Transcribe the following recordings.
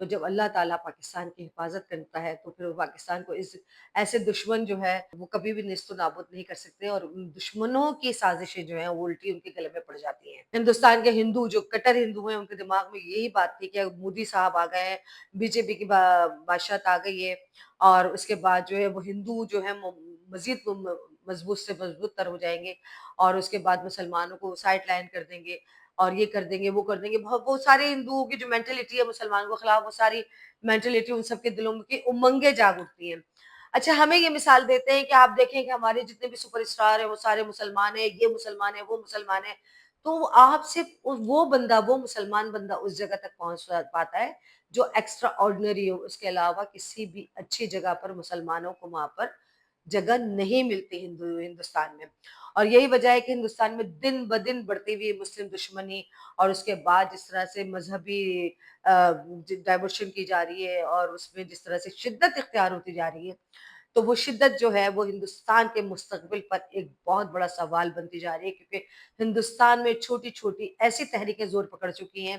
تو جب اللہ تعالیٰ پاکستان کی حفاظت کرتا ہے تو پھر وہ پاکستان کو اس ایسے دشمن جو ہے وہ کبھی بھی نیست و نابود نہیں کر سکتے، اور ان دشمنوں کی سازشیں جو ہیں وہ الٹی ان کے گلے میں پڑ جاتی ہیں۔ ہندوستان کے ہندو جو کٹر ہندو ہیں ان کے دماغ میں یہی بات تھی کہ مودی صاحب آ گئے ہیں، بی جے پی کی بادشاہت آ گئی ہے، اور اس کے بعد جو ہے وہ ہندو جو ہے مزید مضبوط سے مضبوط تر ہو جائیں گے، اور اس کے بعد مسلمانوں کو سائڈ لائن کر دیں گے، اور یہ کر دیں گے وہ کر دیں گے۔ وہ سارے ہندوؤں کی جو مینٹلٹی ہے مسلمانوں کے خلاف، وہ ساری مینٹلٹی ان سب کے دلوں میں کی امنگیں جاگ اٹھتی ہیں۔ اچھا، ہمیں یہ مثال دیتے ہیں کہ آپ دیکھیں کہ ہمارے جتنے بھی سپر اسٹار ہیں وہ سارے مسلمان ہیں، یہ مسلمان ہیں وہ مسلمان ہیں، تو آپ سے وہ بندہ، وہ مسلمان بندہ اس جگہ تک پہنچ پاتا ہے جو ایکسٹرا آرڈنری ہو، اس کے علاوہ کسی بھی اچھی جگہ پر مسلمانوں کو وہاں پر جگہ نہیں ملتی ہندوستان میں۔ اور یہی وجہ ہے کہ ہندوستان میں دن بدن بڑھتی ہوئی مسلم دشمنی، اور اس کے بعد جس طرح سے مذہبی ڈائیورشن کی جا رہی ہے، اور اس میں جس طرح سے شدت اختیار ہوتی جا رہی ہے، تو وہ شدت جو ہے وہ ہندوستان کے مستقبل پر ایک بہت بڑا سوال بنتی جا رہی ہے، کیونکہ ہندوستان میں چھوٹی چھوٹی ایسی تحریکیں زور پکڑ چکی ہیں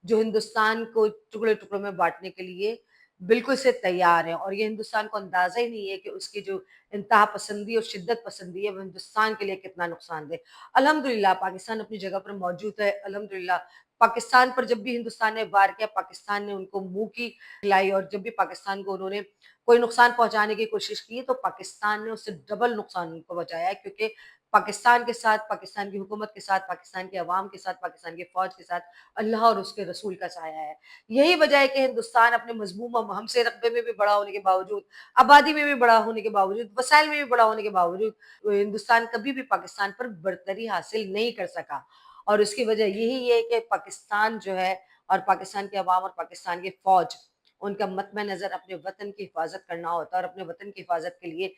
جو ہندوستان کو ٹکڑے ٹکڑوں میں بانٹنے کے لیے بالکل سے تیار ہیں، اور یہ ہندوستان کو اندازہ ہی نہیں ہے کہ اس کی جو انتہا پسندی اور شدت پسندی ہے وہ ہندوستان کے لیے کتنا نقصان دہ۔ الحمدللہ پاکستان اپنی جگہ پر موجود ہے، الحمدللہ پاکستان پر جب بھی ہندوستان نے وار کیا، پاکستان نے ان کو منہ کی کھلائی، اور جب بھی پاکستان کو انہوں نے کوئی نقصان پہنچانے کی کوشش کی تو پاکستان نے اس سے ڈبل نقصان ان کو بچایا ہے، کیونکہ پاکستان کے ساتھ، پاکستان کی حکومت کے ساتھ، پاکستان کے عوام کے ساتھ، پاکستان کی فوج کے ساتھ اللہ اور اس کے رسول کا سایہ ہے۔ یہی وجہ ہے کہ ہندوستان اپنے مضموم ہم سے رقبے میں بھی بڑا ہونے کے باوجود، آبادی میں بھی بڑا ہونے کے باوجود، وسائل میں بھی بڑا ہونے کے باوجود، ہندوستان کبھی بھی پاکستان پر برتری حاصل نہیں کر سکا، اور اس کی وجہ یہی ہے کہ پاکستان جو ہے، اور پاکستان کے عوام اور پاکستان کی فوج، ان کا مطمع نظر اپنے وطن کی حفاظت کرنا ہوتا ہے، اور اپنے وطن کی حفاظت کے لیے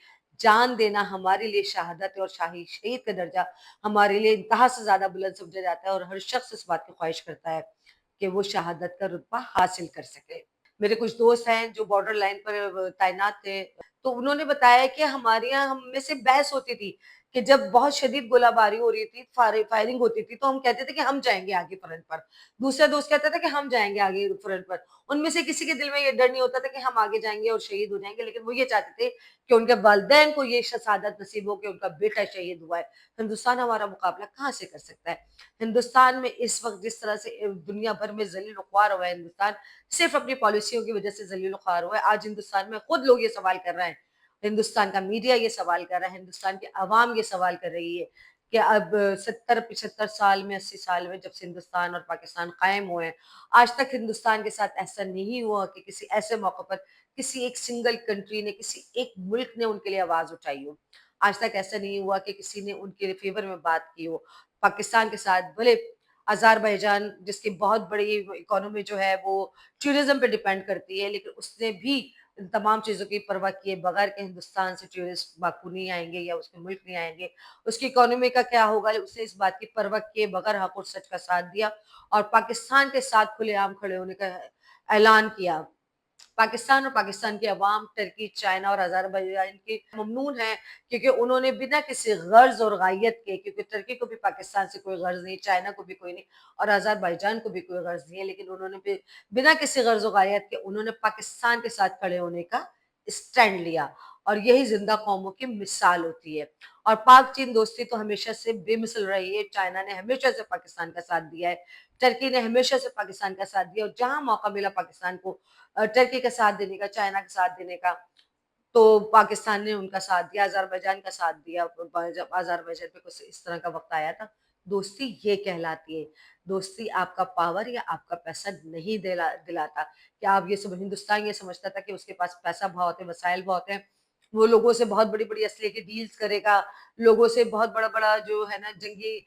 جان دینا ہمارے لیے شہادت ہے، اور شہید کا درجہ ہمارے لیے انتہا سے زیادہ بلند سمجھا جاتا ہے، اور ہر شخص اس بات کی خواہش کرتا ہے کہ وہ شہادت کا رتبہ حاصل کر سکے۔ میرے کچھ دوست ہیں جو بارڈر لائن پر تعینات تھے، تو انہوں نے بتایا کہ ہمارے یہاں ہم میں سے بحث ہوتی تھی کہ جب بہت شدید گولہ باری ہو رہی تھی، فائرنگ ہوتی تھی، تو ہم کہتے تھے کہ ہم جائیں گے آگے فرنٹ پر، دوسرا دوست کہتا تھا کہ ہم جائیں گے آگے فرنٹ پر۔ ان میں سے کسی کے دل میں یہ ڈر نہیں ہوتا تھا کہ ہم آگے جائیں گے اور شہید ہو جائیں گے، لیکن وہ یہ چاہتے تھے کہ ان کے والدین کو یہ سعادت نصیب ہو کہ ان کا بیٹا شہید ہوا ہے۔ ہندوستان ہمارا مقابلہ کہاں سے کر سکتا ہے؟ ہندوستان میں اس وقت جس طرح سے دنیا بھر میں ذلیل و خوار ہوا ہے ہندوستان، صرف اپنی پالیسیوں کی وجہ سے ذلیل و خوار ہوا ہے۔ آج ہندوستان میں خود لوگ یہ سوال کر رہے ہیں، ہندوستان کا میڈیا یہ سوال کر رہا ہے، ہندوستان کی عوام یہ سوال کر رہی ہے کہ اب 70-75 سال میں، 80 سال میں جب سے ہندوستان اور پاکستان قائم ہوئے ہیں، آج تک ہندوستان کے ساتھ ایسا نہیں ہوا کہ کسی ایسے موقع پر کسی ایک سنگل کنٹری نے، کسی ایک ملک نے ان کے لیے آواز اٹھائی ہو۔ آج تک ایسا نہیں ہوا کہ کسی نے ان کے فیور میں بات کی ہو۔ پاکستان کے ساتھ بھلے آذربائیجان جس کی بہت بڑی اکانومی جو ہے وہ ٹورزم پہ ڈیپینڈ کرتی ہے، لیکن اس نے بھی ان تمام چیزوں کی پرواہ کیے بغیر کہ ہندوستان سے ٹورسٹ باکو نہیں آئیں گے یا اس کے ملک نہیں آئیں گے، اس کی اکانومی کا کیا ہوگا، اس نے اس بات کی پرواہ کیے بغیر حق اور سچ کا ساتھ دیا، اور پاکستان کے ساتھ کھلے عام کھڑے ہونے کا اعلان کیا۔ پاکستان اور پاکستان کے عوام ٹرکی، چائنا اور آذربائیجان کی ممنون ہیں، کیونکہ انہوں نے بنا کسی غرض اور غائیت کے، کیونکہ ترکی کو بھی پاکستان سے کوئی غرض نہیں، چائنا کو بھی کوئی نہیں، اور آذربائیجان کو بھی کوئی غرض نہیں ہے، لیکن انہوں نے بنا کسی غرض و غائیت کے انہوں نے پاکستان کے ساتھ کھڑے ہونے کا اسٹینڈ لیا، اور یہی زندہ قوموں کی مثال ہوتی ہے۔ اور پاک چین دوستی تو ہمیشہ سے بے مثل رہی ہے، چائنا نے ہمیشہ سے پاکستان کا ساتھ دیا ہے، ٹرکی نے ہمیشہ سے پاکستان کا ساتھ دیا، اور جہاں موقع ملا پاکستان کو ٹرکی کا ساتھ دینے کا، چائنا کا ساتھ دینے کا، تو پاکستان نے ان کا ساتھ دیا، آذربائیجان کا ساتھ دیا۔ جب آذربائیجان پہ کچھ اس طرح کا وقت آیا تھا، دوستی یہ کہلاتی ہے۔ دوستی آپ کا پاور یا آپ کا پیسہ نہیں دلاتا کہ آپ یہ ہندوستان یہ سمجھتا تھا کہ اس کے پاس پیسہ بہت ہے، وسائل بہت ہیں، وہ لوگوں سے بہت بڑی بڑی اسلحے کی ڈیلز کرے گا، لوگوں سے بہت بڑا بڑا جو ہے نا جنگی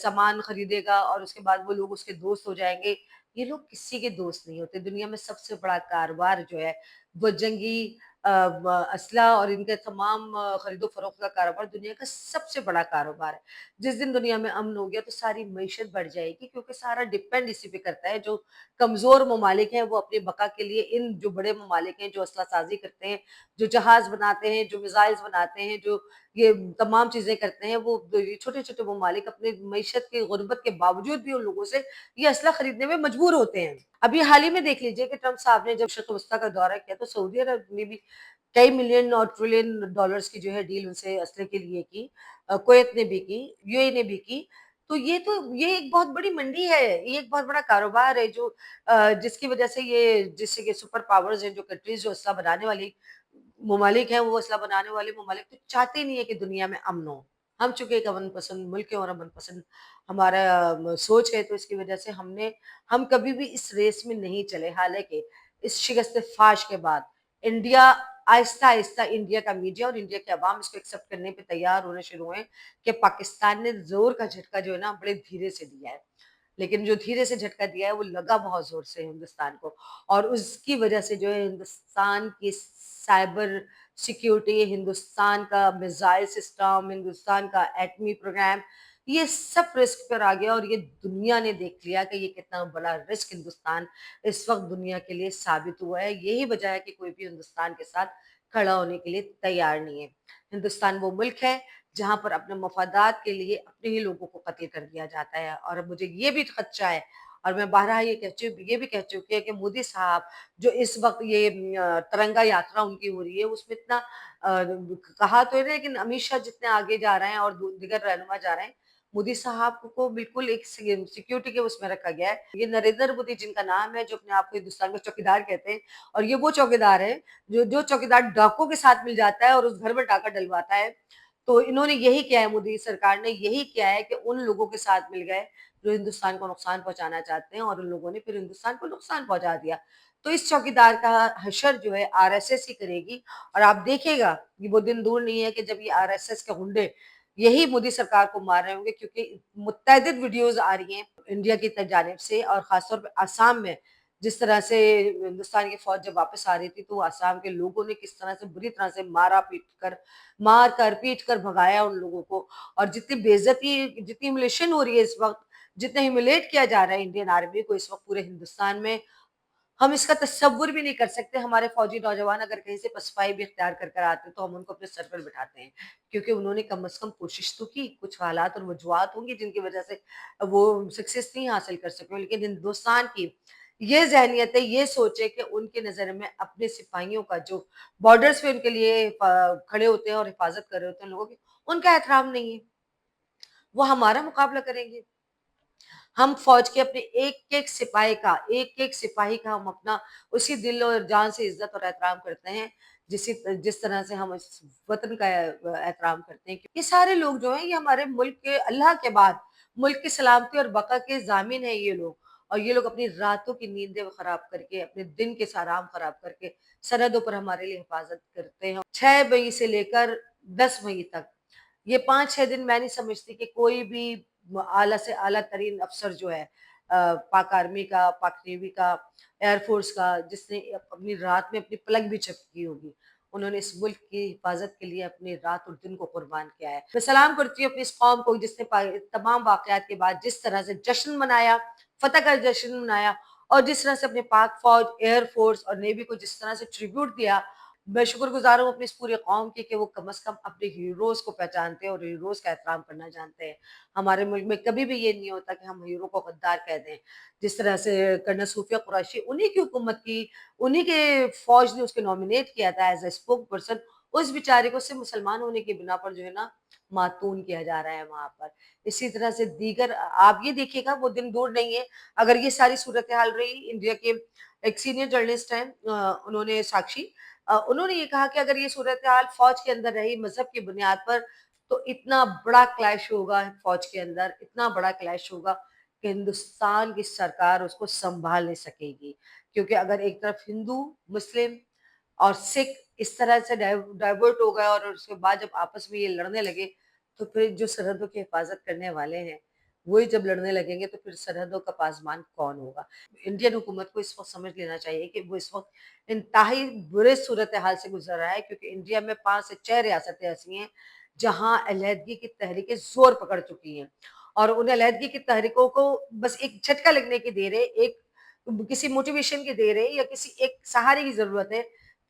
سامان خریدے گا، اور اس کے بعد وہ لوگ اس کے دوست ہو جائیں گے۔ یہ لوگ کسی کے دوست نہیں ہوتے۔ دنیا میں سب سے بڑا کاروبار جو ہے وہ جنگی اسلحہ اور ان کے تمام خرید و فروخت کا کاروبار دنیا کا سب سے بڑا کاروبار ہے۔ جس دن دنیا میں امن ہو گیا تو ساری معیشت بڑھ جائے گی، کیونکہ سارا ڈپینڈ اسی پہ کرتا ہے۔ جو کمزور ممالک ہیں وہ اپنی بقا کے لیے ان جو بڑے ممالک ہیں جو اسلحہ سازی کرتے ہیں، جو جہاز بناتے ہیں، جو میزائلز بناتے ہیں، جو یہ تمام چیزیں کرتے ہیں، وہ چھوٹے-چھوٹے ممالک اپنے معیشت کی غربت کے باوجود بھی ان لوگوں سے یہ اسلحہ خریدنے میں مجبور ہوتے ہیں۔ ابھی حال ہی میں دیکھ لیجئے کہ ٹرمپ صاحب نے جب شرق وسطیٰ کا دورہ کیا تو سعودی عرب نے بھی کئی ملین اور ٹریلین ڈالرز کی جو ہے ڈیل ان سے اسلحے کے لیے کی، کویت نے بھی کی، یو اے نے بھی کی۔ تو یہ ایک بہت بڑی منڈی ہے، یہ ایک بہت بڑا کاروبار ہے جو جس کی وجہ سے یہ جس سے کہ سپر پاورز ہیں جو کنٹریز جو اسلحہ بنانے والی ممالک ہیں، وہ اسلحہ بنانے والے ممالک تو چاہتے ہی نہیں ہے کہ دنیا میں امن ہو۔ ہم چونکہ ایک امن پسند ملک ہیں اور امن پسند ہمارا سوچ ہے، تو اس کی وجہ سے ہم کبھی بھی اس ریس میں نہیں چلے، حالانکہ اس شکست فاش کے بعد انڈیا آہستہ آہستہ انڈیا کا میڈیا اور انڈیا کے عوام اس کو ایکسپٹ کرنے پہ تیار ہونے شروع ہوئے کہ پاکستان نے زور کا جھٹکا جو ہے نا بڑے دھیرے سے دیا ہے، لیکن جو دھیرے سے جھٹکا دیا ہے وہ لگا بہت زور سے ہندوستان کو، اور اس کی وجہ سے جو ہے ہندوستان کی سائبر سیکیورٹی، ہندوستان کا میزائل سسٹم، ہندوستان کا ایٹمی پروگرام، یہ سب رسک پر آ گیا، اور یہ دنیا نے دیکھ لیا کہ یہ کتنا بڑا رسک ہندوستان اس وقت دنیا کے لیے ثابت ہوا ہے۔ یہی وجہ ہے کہ کوئی بھی ہندوستان کے ساتھ کھڑا ہونے کے لیے تیار نہیں ہے۔ ہندوستان وہ ملک ہے جہاں پر اپنے مفادات کے لیے اپنے ہی لوگوں کو قتل کر دیا جاتا ہے، اور اب مجھے یہ بھی خدشہ ہے، اور میں بارہا یہ بھی کہہ چکی ہے کہ مودی صاحب جو اس وقت یہ ترنگا یاترا ان کی ہو رہی ہے، اس میں اتنا کہا تو ہے لیکن امیت شاہ جتنے آگے جا رہے ہیں اور دیگر رہنما جا رہے ہیں، مودی صاحب کو بالکل ایک سیکیورٹی کے اس میں رکھا گیا ہے۔ یہ نریندر مودی جن کا نام ہے، جو اپنے آپ کو ہندوستان کا چوکیدار کہتے ہیں، اور یہ وہ چوکیدار ہے جو چوکیدار ڈاکوں کے ساتھ مل جاتا ہے اور اس گھر میں ڈاکہ ڈلواتا ہے۔ تو انہوں نے یہی کیا ہے، مودی سرکار نے یہی کیا ہے کہ ان لوگوں کے ساتھ مل گئے جو ہندوستان کو نقصان پہنچانا چاہتے ہیں، اور ان لوگوں نے پھر ہندوستان کو نقصان پہنچا دیا۔ تو اس چوکیدار کا حشر جو ہے آر ایس ایس ہی کرے گی، اور آپ دیکھے گا کہ وہ دن دور نہیں ہے کہ جب یہ آر ایس ایس کے غنڈے یہی مودی سرکار کو مار رہے ہوں گے، کیونکہ متعدد ویڈیوز آ رہی ہیں انڈیا کی جانب سے، اور خاص طور پہ آسام میں جس طرح سے ہندوستان کی فوج جب واپس آ رہی تھی تو آسام کے لوگوں نے کس طرح سے بری طرح سے مار کر پیٹ کر بھگایا ان لوگوں کو، اور جتنی بے عزتی جتنی ہیوملیشن ہو رہی ہے اس وقت، جتنا ہیوملیٹ کیا جا رہا ہے انڈین آرمی کو اس وقت پورے ہندوستان میں، ہم اس کا تصور بھی نہیں کر سکتے۔ ہمارے فوجی نوجوان اگر کہیں سے پسپائی بھی اختیار کر کر آتے تو ہم ان کو اپنے سر پر بٹھاتے ہیں، کیونکہ انہوں نے کم از کم کوشش تو کی، کچھ حالات اور وجوہات ہوں گی جن کی وجہ سے وہ سکسیس نہیں حاصل کر سکے، لیکن ہندوستان کی یہ ذہنیت ہے، یہ سوچے کہ ان کے نظر میں اپنے سپاہیوں کا جو بارڈرز پہ ان کے لیے کھڑے ہوتے ہیں اور حفاظت کر رہے ہوتے ہیں لوگوں کی، ان کا احترام نہیں ہے، وہ ہمارا مقابلہ کریں گے۔ ہم فوج کے اپنے ایک ایک سپاہی کا ہم اپنا اسی دل اور جان سے عزت اور احترام کرتے ہیں، جس طرح سے ہم اس وطن کا احترام کرتے ہیں۔ یہ سارے لوگ جو ہیں یہ ہمارے ملک کے اللہ کے بعد ملک کی سلامتی اور بقا کے ضامن ہیں یہ لوگ، اور یہ لوگ اپنی راتوں کی نیندیں خراب کر کے، اپنے دن کے آرام خراب کر کے سرحدوں پر ہمارے لیے حفاظت کرتے ہیں۔ 6 مئی سے لے کر 10 مئی تک یہ 5-6 دن میں نہیں سمجھتی کہ کوئی بھی اعلیٰ سے اعلیٰ ترین افسر جو ہے پاک آرمی کا، پاک نیوی کا، ایئر فورس کا، جس نے اپنی رات میں اپنی پلک بھی چیک کی ہوگی، انہوں نے اس ملک کی حفاظت کے لیے اپنی رات اور دن کو قربان کیا ہے۔ میں سلام کرتی ہوں اپنی اس قوم کو جس نے تمام واقعات کے بعد جس طرح سے جشن منایا، فتح کا جشن منایا، اور جس طرح سے اپنے پاک فوج، ایئر فورس اور نیوی کو جس طرح سے ٹریبیوٹ دیا۔ میں شکر گزار ہوں اپنی اس پوری قوم کی کہ وہ کم از کم اپنے ہیروز کو پہچانتے ہیں اور ہیروز کا احترام کرنا جانتے ہیں۔ ہمارے ملک میں کبھی بھی یہ نہیں ہوتا کہ ہم ہیرو کو غدار کہہ دیں، جس طرح سے کرنل صوفیہ قریشی انہی کی حکومت کی، انہی کے فوج نے اس کے نامینیٹ کیا تھا ایز اے اسپوک پرسن، اس بیچارے کو صرف مسلمان ہونے کی بنا پر جو ہے نا معتون کیا جا رہا ہے وہاں پر۔ اسی طرح سے دیگر آپ یہ دیکھیے گا وہ دن دور نہیں ہے اگر یہ ساری صورتحال رہی۔ انڈیا کے ایک سینئر جرنلسٹ ہیں انہوں نے ساکشی، انہوں نے یہ کہا کہ اگر یہ صورتحال فوج کے اندر رہی مذہب کی بنیاد پر تو اتنا بڑا کلیش ہوگا فوج کے اندر، اتنا بڑا کلیش ہوگا کہ ہندوستان کی سرکار اس کو سنبھال نہیں سکے گی، کیونکہ اگر ایک طرف ہندو، مسلم اور سکھ اس طرح سے ڈائیورٹ ہو گئے اور اس کے بعد جب آپس میں یہ لڑنے لگے تو پھر جو سرحدوں کی حفاظت کرنے والے ہیں وہی جب لڑنے لگیں گے تو پھر سرحدوں کا پاسبان کون ہوگا؟ انڈین حکومت کو اس وقت سمجھ لینا چاہیے کہ وہ اس وقت انتہائی برے صورتحال سے گزر رہا ہے، کیونکہ انڈیا میں 5 سے 6 ریاستیں ایسی ہیں جہاں علیحدگی کی تحریکیں زور پکڑ چکی ہیں، اور ان علیحدگی کی تحریکوں کو بس ایک جھٹکا لگنے کی دیر ہے، ایک کسی موٹیویشن کی دیر ہے، یا کسی ایک سہارے کی ضرورت ہے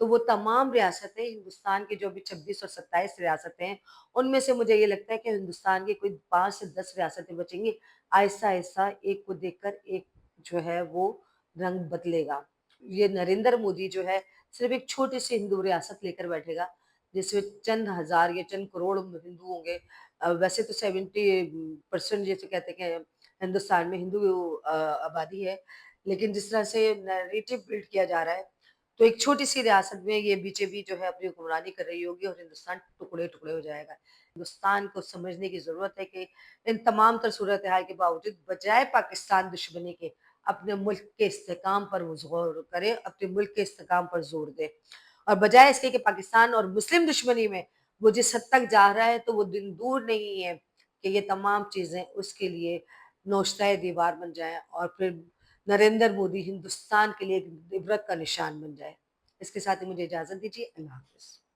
تو وہ تمام ریاستیں ہندوستان کی جو بھی 26 اور 27 ریاستیں ہیں، ان میں سے مجھے یہ لگتا ہے کہ ہندوستان کی کوئی 5 سے 10 ریاستیں بچیں گی۔ آہستہ آہستہ ایک کو دیکھ کر ایک جو ہے وہ رنگ بدلے گا۔ یہ نریندر مودی جو ہے صرف ایک چھوٹی سی ہندو ریاست لے کر بیٹھے گا، جس میں چند ہزار یا چند کروڑ ہندو ہوں گے۔ ویسے تو 70% جیسے کہتے ہیں کہ ہندوستان میں ہندو آبادی ہے، لیکن جس طرح سے نیریٹو بلڈ کیا جا رہا ہے، تو ایک چھوٹی سی ریاست میں یہ بی جے پی جو ہے اپنی حکمرانی کر رہی ہوگی اور ہندوستان ٹکڑے ٹکڑے ہو جائے گا۔ ہندوستان کو سمجھنے کی ضرورت ہے کہ ان تمام تر صورتحال کے باوجود بجائے پاکستان دشمنی کے اپنے ملک کے استحکام پر وہ غور کرے، اپنے ملک کے استحکام پر زور دے، اور بجائے اس کے کہ پاکستان اور مسلم دشمنی میں وہ جس حد تک جا رہا ہے تو وہ دن دور نہیں ہے کہ یہ تمام چیزیں اس کے لیے نوشتہ دیوار بن جائیں اور پھر نریندر مودی ہندوستان کے لیے ایک عبرت کا نشان بن جائے۔ اس کے ساتھ ہی مجھے اجازت دیجیے۔ اللہ حافظ۔